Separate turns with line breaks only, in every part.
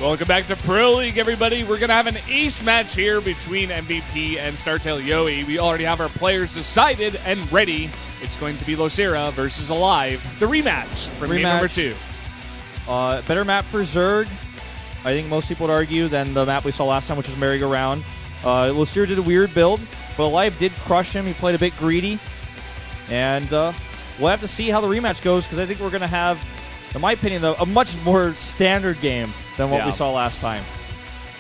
Welcome back to Pro League, everybody. We're going to have an ace match here between MVP and StarTale-yoe. We already have our players decided and ready. It's going to be Losira versus aLive, the rematch from game number 2.
Better map for Zerg, I think most people would argue, than the map we saw last time, which was merry-go-round. Losira did a weird build, but aLive did crush him. He played a bit greedy. And we'll have to see how the rematch goes, because I think we're going to have, in my opinion, though, a much more standard game than what we saw last time.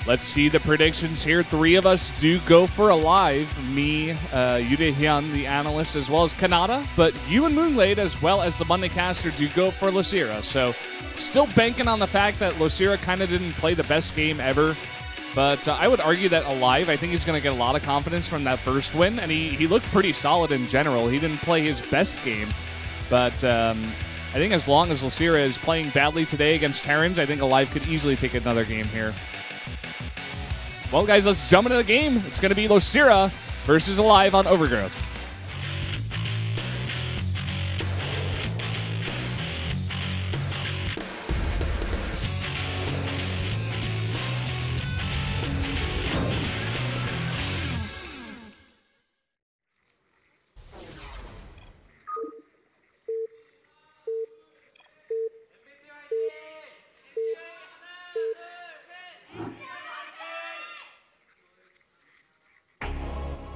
Let's see the predictions here. 3 of us do go for aLive. Me, Yudehyun, the analyst, as well as Kanata. But you and Moonglade, as well as the Monday caster, do go for Losira. So still banking on the fact that Losira kind of didn't play the best game ever. But I would argue that aLive, I think he's going to get a lot of confidence from that first win. And he looked pretty solid in general. He didn't play his best game. But I think as long as Losira is playing badly today against Terrans, I think aLive could easily take another game here. Well, guys, let's jump into the game. It's going to be Losira versus aLive on Overgrowth.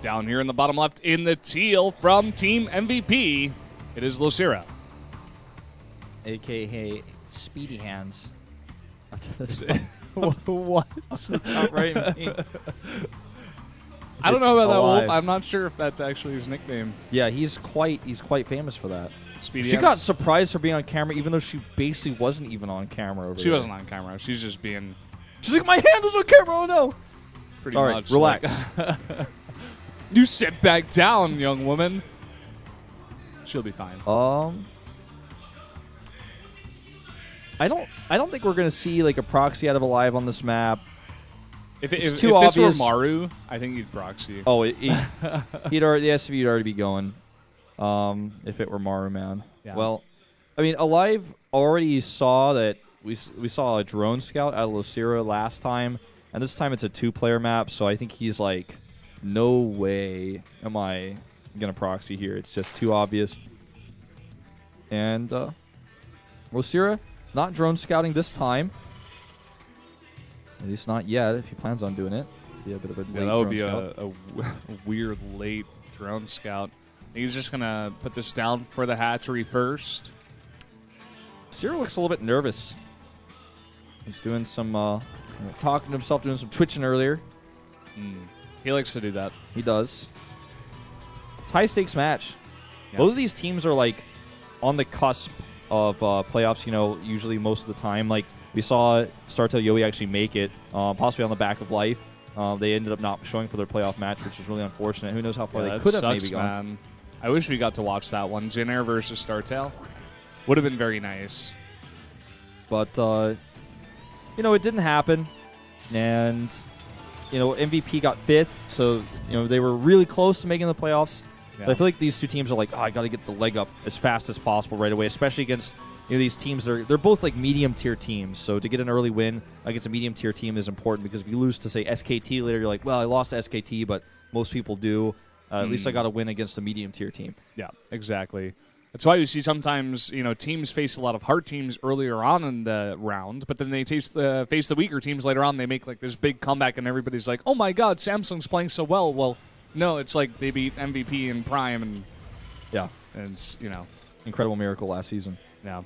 Down here in the bottom left in the teal from Team MVP, it is Losira.
A.K.A. Speedy Hands. What's the top right?
I don't know about that, Wolf. I'm not sure if that's actually his nickname.
Yeah, he's quite famous for that.
Speedy
she
Hands.
got surprised for being on camera, even though she basically wasn't even on camera.
She wasn't on camera. She's just being...
She's like, my hand was on camera, oh no!
Pretty
Sorry,
much.
relax.
Like, you sit back down, young woman. She'll be fine.
I don't think we're gonna see like a proxy out of aLive on this map.
If
this
were Maru, I think he'd proxy.
Oh, the SV would already be going. If it were Maru, man. Yeah. Well, I mean, aLive already saw that we saw a drone scout out of Losira last time, and this time it's a 2-player map. So I think he's like, no way am I gonna proxy here. It's just too obvious. And Losira not drone scouting this time. At least not yet. If he plans on doing it, be a bit of a late
that would be
a
weird late drone scout. He's just gonna put this down for the hatchery first.
Losira looks a little bit nervous. He's doing some talking to himself, doing some twitching earlier.
He likes to do that.
He does. High stakes match.
Yeah.
Both of these teams are like on the cusp of playoffs. You know, usually most of the time. Like we saw StarTale-yoe actually make it, possibly on the back of life. They ended up not showing for their playoff match, which is really unfortunate. Who knows how far they could have maybe gone.
Man. I wish we got to watch that one. Jin Air versus StarTale would have been very nice.
But you know, it didn't happen, and you know, MVP got 5th, so you know they were really close to making the playoffs. Yeah. But I feel like these two teams are like, oh, I got to get the leg up as fast as possible right away, especially against these teams. They're both like medium tier teams, so to get an early win against a medium tier team is important, because if you lose to say SKT later, you're like, well, I lost to SKT, but most people do. At least I got to win against a medium tier team.
Yeah, exactly. That's why you see sometimes, you know, teams face a lot of hard teams earlier on in the round, but then they face the weaker teams later on. They make like this big comeback, and everybody's like, "Oh my God, Samsung's playing so well." Well, no, it's like they beat MVP in Prime, and
yeah,
and it's, you know,
incredible miracle last season.
Yeah.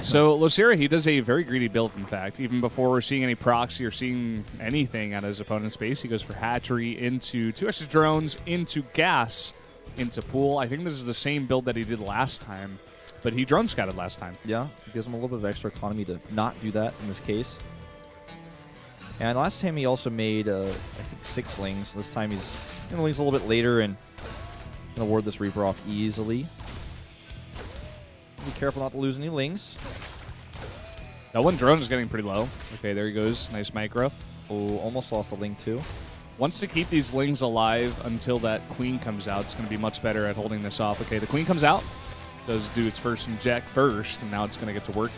So Losira, he does a very greedy build. In fact, even before we're seeing any proxy or seeing anything at his opponent's base, he goes for hatchery into 2 extra drones into gas. Into pool. I think this is the same build that he did last time, but he drone scouted last time.
Yeah, it gives him a little bit of extra economy to not do that in this case. And last time he also made, I think, 6 lings. This time he's going to lings a little bit later and going to ward this Reaper off easily. Be careful not to lose any lings.
That one drone is getting pretty low. Okay, there he goes. Nice micro.
Oh, almost lost a ling too.
Wants to keep these lings alive until that queen comes out. It's going to be much better at holding this off. Okay, the queen comes out. Does do its first inject first, and now it's going to get to work.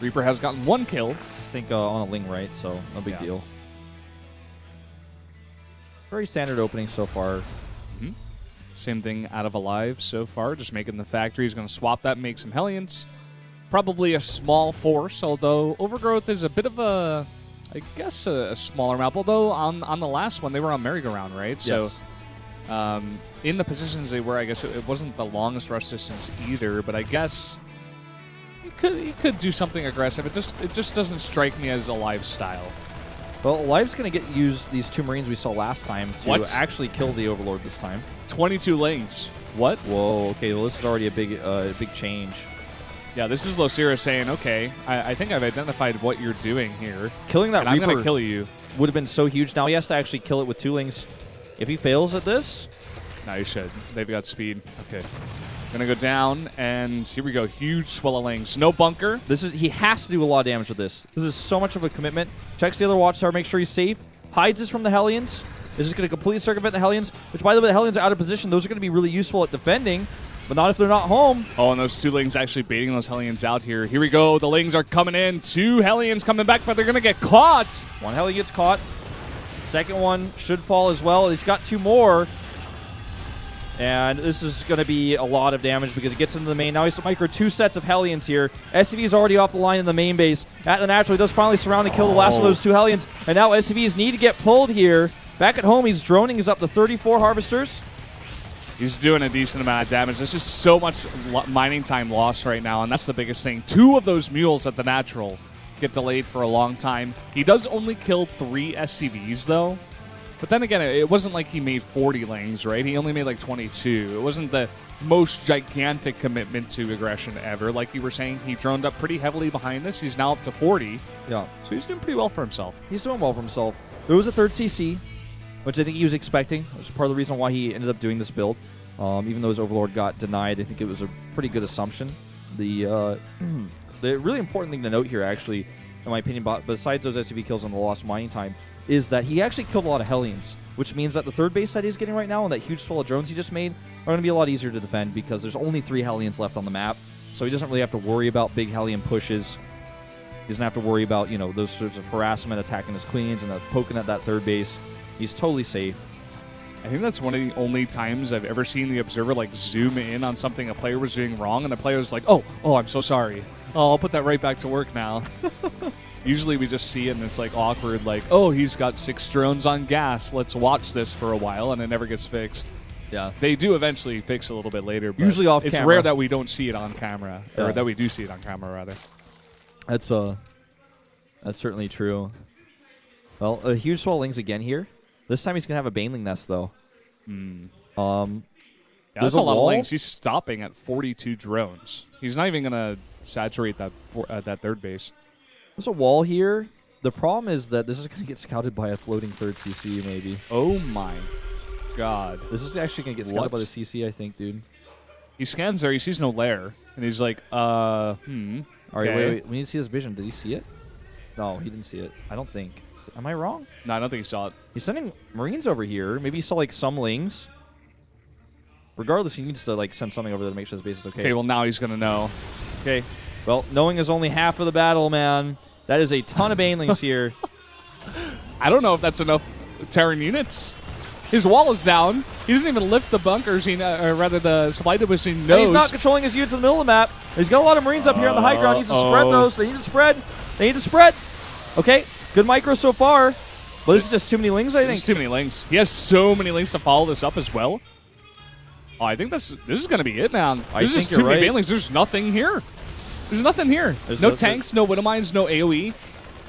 Reaper has gotten 1 kill.
I think on a Ling, right? So no big deal. Very standard opening so far.
Mm-hmm. Same thing out of aLive so far, just making the factory. He's going to swap that, make some Hellions. Probably a small force, although Overgrowth is a bit of a, I guess, a smaller map. Although on the last one, they were on merry-go-round, right?
Yes.
So in the positions they were, I guess it wasn't the longest rush distance either, but I guess you could do something aggressive. It just doesn't strike me as aLive style.
Well, aLive's going to use these 2 Marines we saw last time to actually kill the Overlord this time.
22 lanes. What?
Whoa, okay, well, this is already a big change.
Yeah, this is Losira saying, okay, I think I've identified what you're doing here.
Killing that
Reaper
I'm
going to kill you.
Would have been so huge. Now he has to actually kill it with 2 Lings. If he fails at this...
No, he should. They've got speed. Okay. Gonna go down, and here we go. Huge swell of lanes. No bunker.
He has to do a lot of damage with this. This is so much of a commitment. Checks the other Watchtower, make sure he's safe. Hides this from the Hellions. This is going to completely circumvent the Hellions, which, by the way, the Hellions are out of position. Those are going to be really useful at defending, but not if they're not home.
Oh, and those 2 Lings actually baiting those Hellions out here. Here we go. The Lings are coming in. 2 Hellions coming back, but they're going to get caught.
1 Hellion gets caught. Second one should fall as well. He's got 2 more. And this is going to be a lot of damage because it gets into the main. Now he's to micro 2 sets of Hellions here. SCV is already off the line in the main base. At the natural, he does finally surround and kill the last of those 2 Hellions. And now SCVs need to get pulled here. Back at home, he's droning. He's up to 34 Harvesters.
He's doing a decent amount of damage. This is so much mining time lost right now, and that's the biggest thing. 2 of those mules at the natural get delayed for a long time. He does only kill 3 SCVs, though. But then again, it wasn't like he made 40 lanes, right? He only made like 22. It wasn't the most gigantic commitment to aggression ever. Like you were saying, he droned up pretty heavily behind this. He's now up to 40.
Yeah.
So he's doing pretty well for himself.
He's doing well for himself. There was a 3rd CC, which I think he was expecting. Which is part of the reason why he ended up doing this build. Even though his Overlord got denied, I think it was a pretty good assumption. The really important thing to note here, actually, in my opinion, besides those SCV kills and the lost mining time, is that he actually killed a lot of Hellions, which means that the 3rd base that he's getting right now and that huge swell of drones he just made are going to be a lot easier to defend because there's only 3 Hellions left on the map, so he doesn't really have to worry about big Hellion pushes. He doesn't have to worry about, you know, those sorts of harassment, attacking his queens, and poking at that 3rd base. He's totally safe.
I think that's one of the only times I've ever seen the observer like zoom in on something a player was doing wrong, and the player was like, oh, I'm so sorry. Oh, I'll put that right back to work now. Usually we just see it and it's like awkward, like, oh, he's got 6 drones on gas. Let's watch this for a while, and it never gets fixed.
Yeah.
They do eventually fix a little bit later. But
usually off
camera. It's rare that we don't see it on camera, or that we do see it on camera, rather.
That's certainly true. Well, a huge swell Lings again here. This time he's going to have a Baneling Nest, though.
Yeah, that's a lot of Lings. He's stopping at 42 drones. He's not even going to saturate that 3rd base.
There's a wall here. The problem is that this is going to get scouted by a floating 3rd CC, maybe.
Oh, my God.
This is actually going to get scouted by the CC, I think, dude.
He scans there. He sees no lair. And he's like,
All right, wait. We need to see his vision. Did he see it? No, he didn't see it. I don't think. Am I wrong?
No, I don't think he saw it.
He's sending Marines over here. Maybe he saw, like, some Lings. Regardless, he needs to, like, send something over there to make sure his base is okay.
Okay, well, now he's going to know.
Okay. Well, knowing is only half of the battle, man. That is a ton of Banelings here.
I don't know if that's enough Terran units. His wall is down. He doesn't even lift the bunkers, or rather the supply depots he knows.
And he's not controlling his units in the middle of the map. He's got a lot of Marines up here on the high ground. He needs to spread those. They need to spread. They need to spread. Okay, good micro so far. But this is just too many Lings, I think.
This is too many Lings. He has so many Lings to follow this up as well. Oh, I think this is going to be it, man. This is too many Banelings. There's nothing here. There's nothing here. There's no tanks, no Widowmines, no AoE.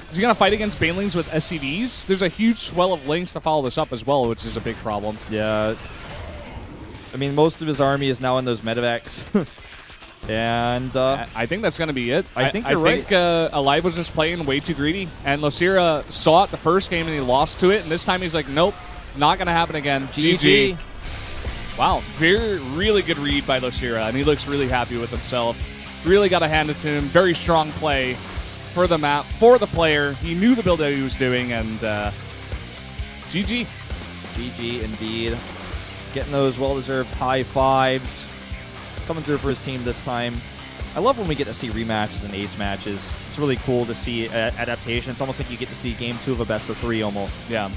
Is he going to fight against Banelings with SCVs? There's a huge swell of Lings to follow this up as well, which is a big problem.
Yeah. I mean, most of his army is now in those medevacs. And
I think that's going to be it.
I think you're right.
I think aLive was just playing way too greedy, and Losira saw it the first game and he lost to it, and this time he's like, nope, not going to happen again. GG. Wow, really good read by Losira, and he looks really happy with himself. Really got to hand it to him. Very strong play for the map, for the player. He knew the build that he was doing, and GG.
GG indeed. Getting those well-deserved high fives. Coming through for his team this time. I love when we get to see rematches and ace matches. It's really cool to see adaptation. It's almost like you get to see game 2 of a best of 3 almost.
Yeah.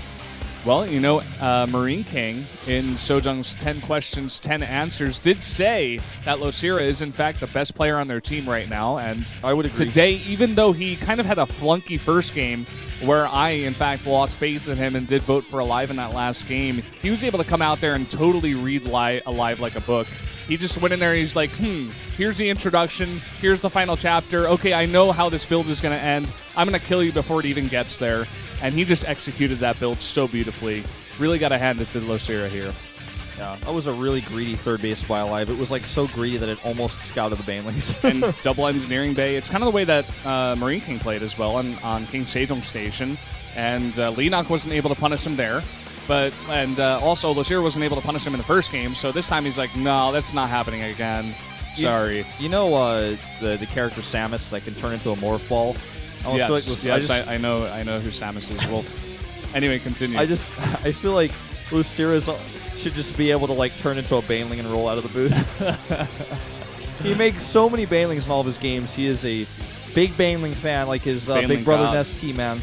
Well, you know, Marine King in Sojung's 10 questions, 10 answers did say that Losira is, in fact, the best player on their team right now. And
I would agree.
Today, even though he kind of had a flunky first game, where I, in fact, lost faith in him and did vote for aLive in that last game, he was able to come out there and totally read aLive like a book. He just went in there and he's like, here's the introduction, here's the final chapter. Okay, I know how this build is going to end. I'm going to kill you before it even gets there. And he just executed that build so beautifully. Really got to hand it to Losira here.
Yeah, that was a really greedy third base by aLive. It was like so greedy that it almost scouted the banelings.
And double engineering bay. It's kind of the way that Marine King played as well on King Sejong Station. And Leenock wasn't able to punish him there. Also, Losira wasn't able to punish him in the first game. So this time he's like, no, that's not happening again. Sorry.
You know the character Samus that can turn into a morph ball?
I know who Samus is. Well, anyway, continue.
I feel like Losira should just be able to like turn into a Baneling and roll out of the booth. He makes so many Banelings in all of his games. He is a big Baneling fan, like his big brother Nesty, man.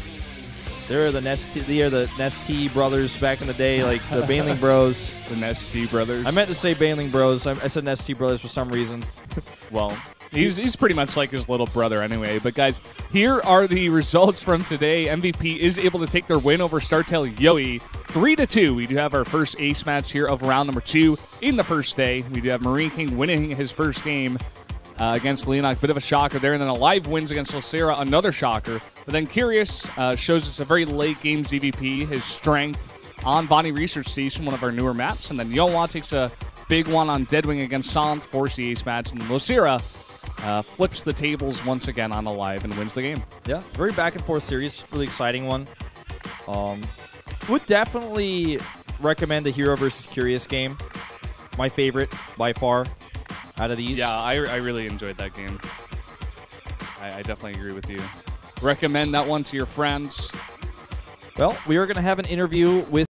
They're the Nesty brothers back in the day, like the Baneling bros.
The Nesty brothers.
I meant to say Baneling bros. I said Nesty brothers for some reason.
Well, he's pretty much like his little brother anyway. But guys, here are the results from today. MVP is able to take their win over StarTale-yoe 3-2. We do have our first ace match here of round number 2 in the first day. We do have Marine King winning his first game against Leenock. Bit of a shocker there. And then aLive wins against Losira, another shocker. But then Curious shows us a very late game ZVP, his strength on Bonnie Research Station, one of our newer maps. And then YOE takes a big one on Deadwing against Silent, force the ace match. And Losira flips the tables once again on aLive and wins the game.
Yeah, very back and forth series. Really exciting one. Would definitely recommend the Hero versus Curious game. My favorite by far out of these.
Yeah, I really enjoyed that game. I definitely agree with you. Recommend that one to your friends.
Well, we are going to have an interview with